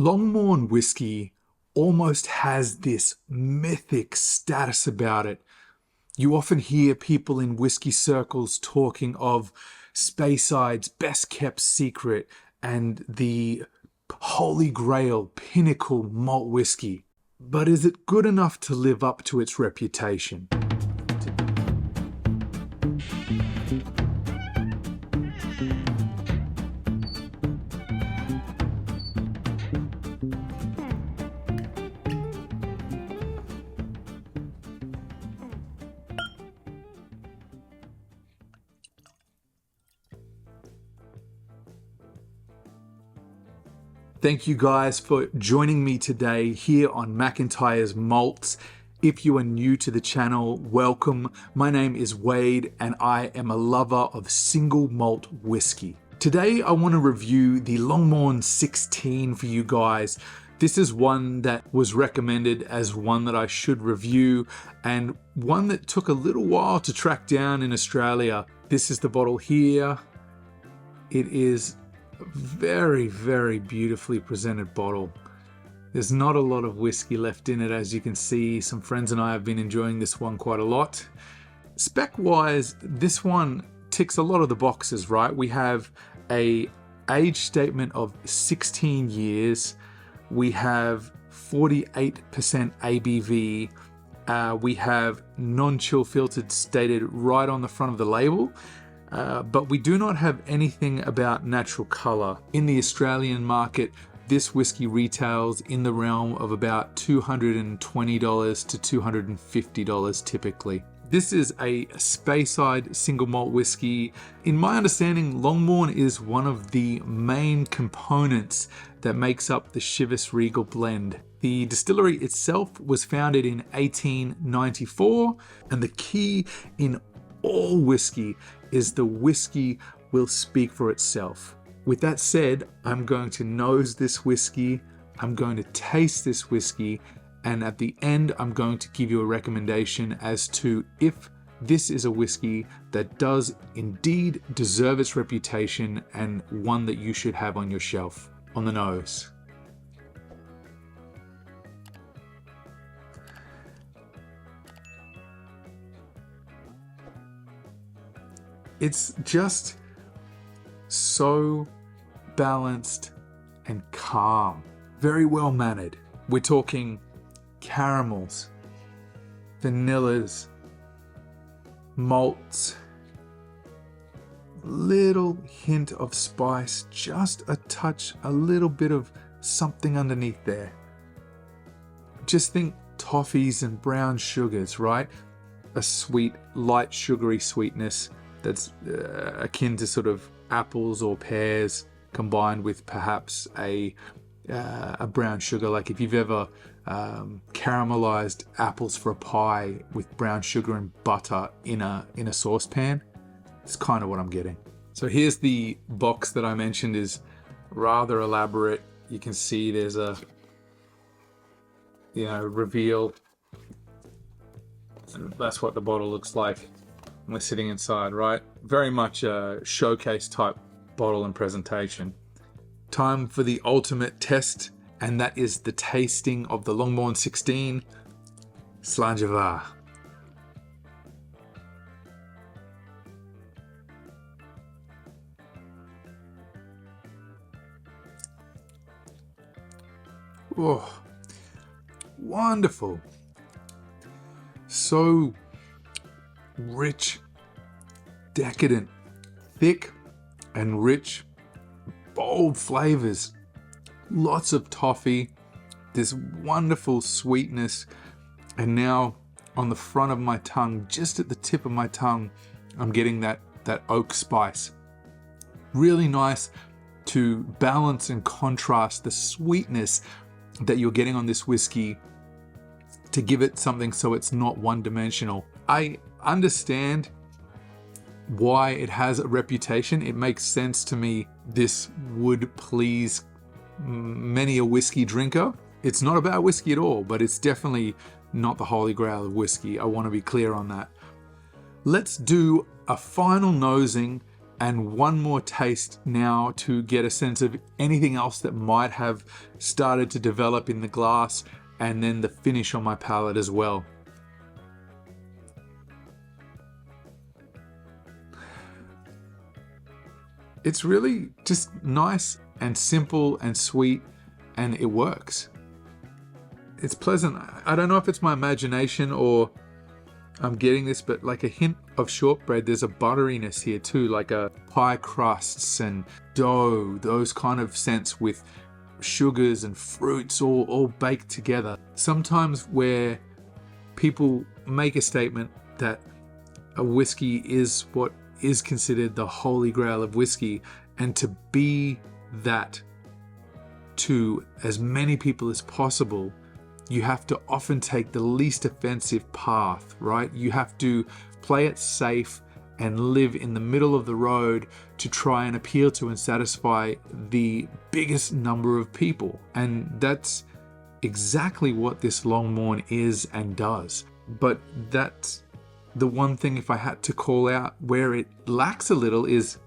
Longmorn whiskey almost has this mythic status about it. You often hear people in whiskey circles talking of Speyside's best kept secret and the holy grail pinnacle malt whiskey. But is it good enough to live up to its reputation? Thank you guys for joining me today here on McIntyre's Malts. If you are new to the channel, welcome. My name is Wade and I am a lover of single malt whiskey. Today I want to review the Longmorn 16 for you guys. This is one that was recommended as one that I should review and one that took a little while to track down in Australia. This is the bottle here. It is very, very beautifully presented bottle. There's not a lot of whiskey left in it, as you can see. Some friends and I have been enjoying this one quite a lot. Spec wise, this one ticks a lot of the boxes, right? We have a age statement of 16 years. We have 48% ABV. We have non-chill filtered stated right on the front of the label. But we do not have anything about natural color. In the Australian market, this whiskey retails in the realm of about $220 to $250 typically. This is a Speyside single malt whiskey. In my understanding, Longmorn is one of the main components that makes up the Chivas Regal blend. The distillery itself was founded in 1894, and the key in all whiskey is the whiskey will speak for itself. With that said, I'm going to nose this whiskey, I'm going to taste this whiskey, and at the end I'm going to give you a recommendation as to if this is a whiskey that does indeed deserve its reputation and one that you should have on your shelf. On the nose. It's just so balanced and calm, very well mannered. We're talking caramels, vanillas, malts, little hint of spice, just a touch, a little bit of something underneath there. Just think toffees and brown sugars, right? A sweet, light, sugary sweetness that's akin to sort of apples or pears combined with perhaps a brown sugar. Like if you've ever caramelized apples for a pie with brown sugar and butter in a saucepan, it's kind of what I'm getting. So here's the box that I mentioned is rather elaborate. You can see there's a reveal. And that's what the bottle looks like. We're sitting inside, right? Very much a showcase type bottle and presentation. Time for the ultimate test, and that is the tasting of the Longmorn 16 Slàinte. Oh, wonderful. So rich, decadent, thick and rich, bold flavors, lots of toffee, this wonderful sweetness, and now on the front of my tongue, just at the tip of my tongue, I'm getting that oak spice. Really nice to balance and contrast the sweetness that you're getting on this whiskey to give it something so it's not one-dimensional. I understand why it has a reputation. It makes sense to me. This would please many a whiskey drinker. It's not about whiskey at all, but it's definitely not the holy grail of whiskey. I want to be clear on that. Let's do a final nosing and one more taste now to get a sense of anything else that might have started to develop in the glass, and then the finish on my palate as well. It's really just nice and simple and sweet, and it works. It's pleasant. I don't know if it's my imagination or I'm getting this, but like a hint of shortbread. There's a butteriness here too, like a pie crusts and dough, those kind of scents with sugars and fruits all baked together. Sometimes where people make a statement that a whiskey is what is considered the holy grail of whiskey, and to be that to as many people as possible, you have to often take the least offensive path, right? You have to play it safe and live in the middle of the road to try and appeal to and satisfy the biggest number of people. And that's exactly what this Longmorn is and does. But that's the one thing, if I had to call out where it lacks a little, is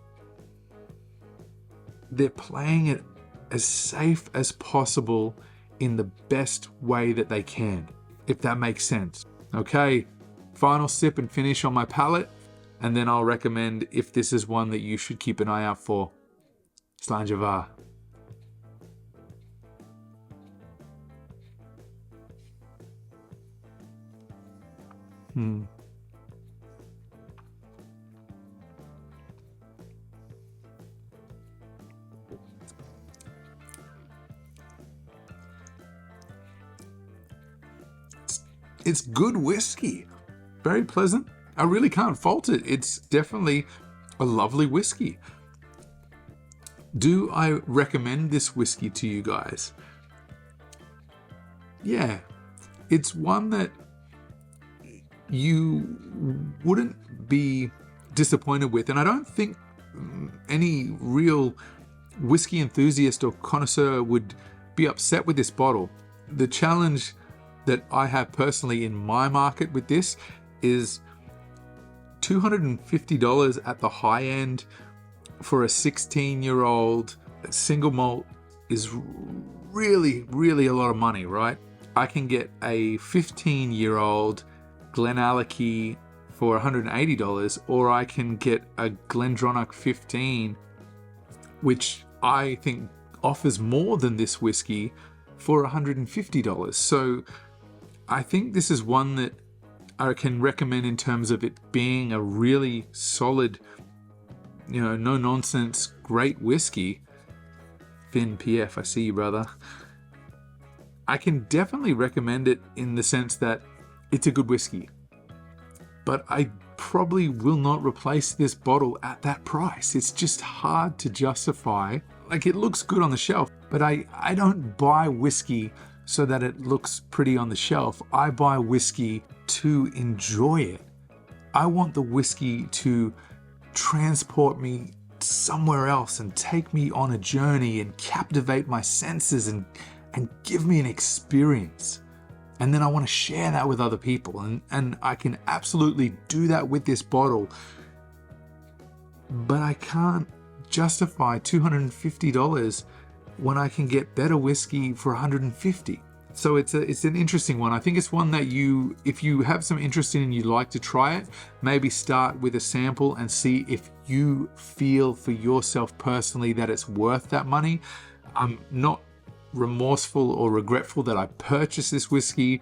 they're playing it as safe as possible in the best way that they can, if that makes sense. Okay, final sip and finish on my palate, and then I'll recommend if this is one that you should keep an eye out for. Slàinte mhath. It's good whiskey. Very pleasant. I really can't fault it. It's definitely a lovely whiskey. Do I recommend this whiskey to you guys? Yeah. It's one that you wouldn't be disappointed with. And I don't think any real whiskey enthusiast or connoisseur would be upset with this bottle. The challenge that I have personally in my market with this is $250 at the high end for a 16-year-old single malt is really, really a lot of money, right? I can get a 15-year-old Glenallachie for $180, or I can get a Glendronach 15, which I think offers more than this whiskey, for $150. So I think this is one that I can recommend in terms of it being a really solid, no nonsense, great whiskey. Finn PF, I see you, brother. I can definitely recommend it in the sense that it's a good whiskey, but I probably will not replace this bottle at that price. It's just hard to justify. Like, it looks good on the shelf, but I don't buy whiskey so that it looks pretty on the shelf. I buy whiskey to enjoy it. I want the whiskey to transport me somewhere else and take me on a journey and captivate my senses and give me an experience. And then I want to share that with other people. And I can absolutely do that with this bottle. But I can't justify $250 when I can get better whiskey for $150. So it's an interesting one. I think it's one that if you have some interest in and you'd like to try it, maybe start with a sample and see if you feel for yourself personally that it's worth that money. I'm not remorseful or regretful that I purchased this whiskey,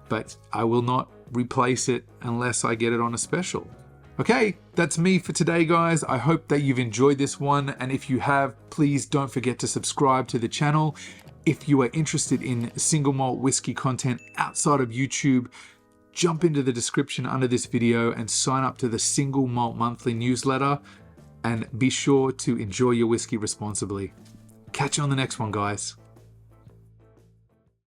but I will not replace it unless I get it on a special. Okay, that's me for today, guys. I hope that you've enjoyed this one, and if you have, please don't forget to subscribe to the channel. If you are interested in single malt whiskey content outside of YouTube, jump into the description under this video and sign up to the Single Malt Monthly newsletter, and be sure to enjoy your whiskey responsibly. Catch you on the next one, guys.